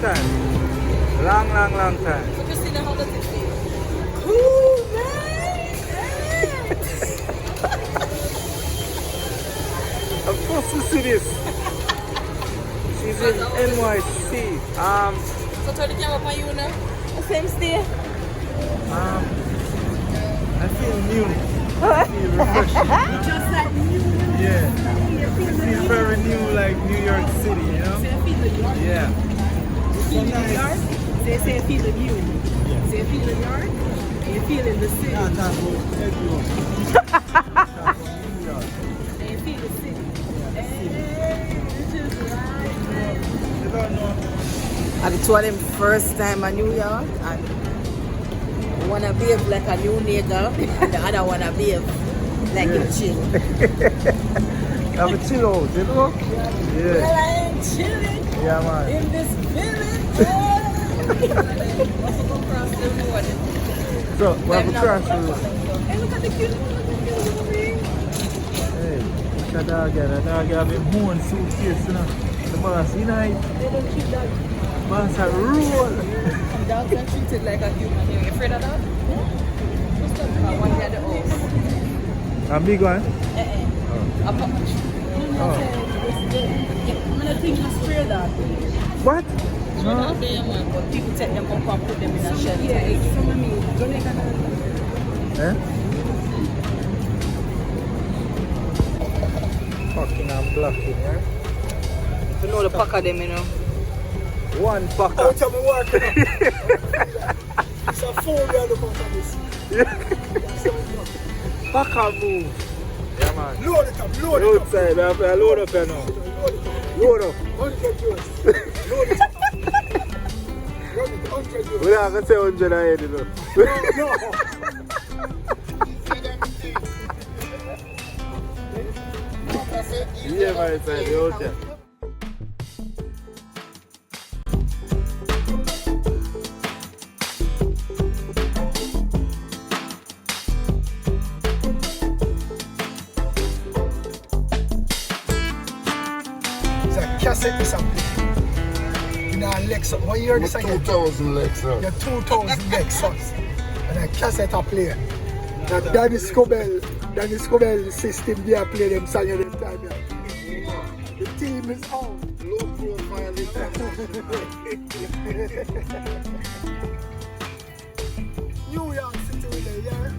time. Long time. So Christina, how does it feel? Cool, man. I'm supposed to see this. She's in NYC. So turn the camera on you now. The same stay. I feel new. I feel refreshing. Just like new. Yeah. I feel very new, like New York City, you know? Say feel the yard. Yeah. Feel the yard. Say feel the new. Say feel the yard. You feel in the city. And you feel the city. And the two of them first time in New York, and one a behave like a new nigga, and the other one a behave like a chill. Have a chill out, you know? Yeah. Well, I ain't chilling Yeah, man. in this village. So, we have a cross road. Hey, look at the cute one. Hey, look at that guy. That guy have him own suitcase, you know? The boss, you know? They don't treat dogs. Boss a roll. Dogs are treated like a human. You afraid of that? Just talk about one at the house. A big one? A pup. I'm not thinking of stray dog. What? Stray dog, they are man, but people take them up and put them in a shelter. Yeah, some of me. Jamaica. Eh? Fucking and blocking, yeah? You know the pack of them, you know. One pack. How much am I working on? It's a 4 grand of this. Pack and move. Yeah, man. Load it up, load it up. Outside, we have to load up here now. Load up. 100 euros. Load it up. Run it, 100 euros. We don't have to say 100 ahead, you know. No. Yeah, man, it's like the hotel. It's a cassette or something. In a Lexus. What year this again? 2000 Lexus. Yeah, 2000 Lexus. And a cassette I play. That Danny Scobell system they play them song at them time. Yeah. The team is on. Low profile. New York City with the year.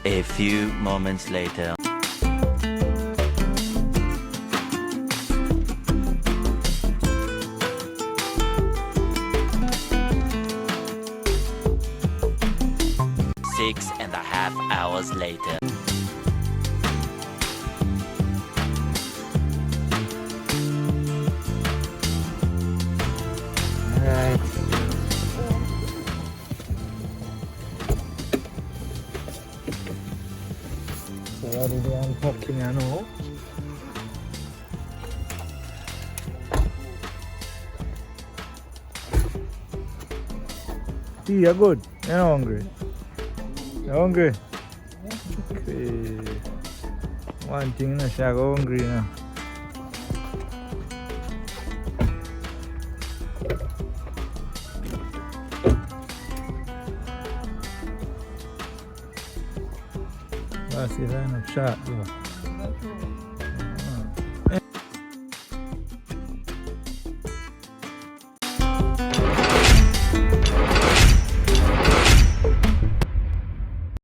A few moments later. Six and a half hours later. Alright. So what are they unpacking, you know? Tea, you're good. You're not hungry. You're hungry? Okay. One thing, you know, she's hungry now. That's it, I'm shot, though.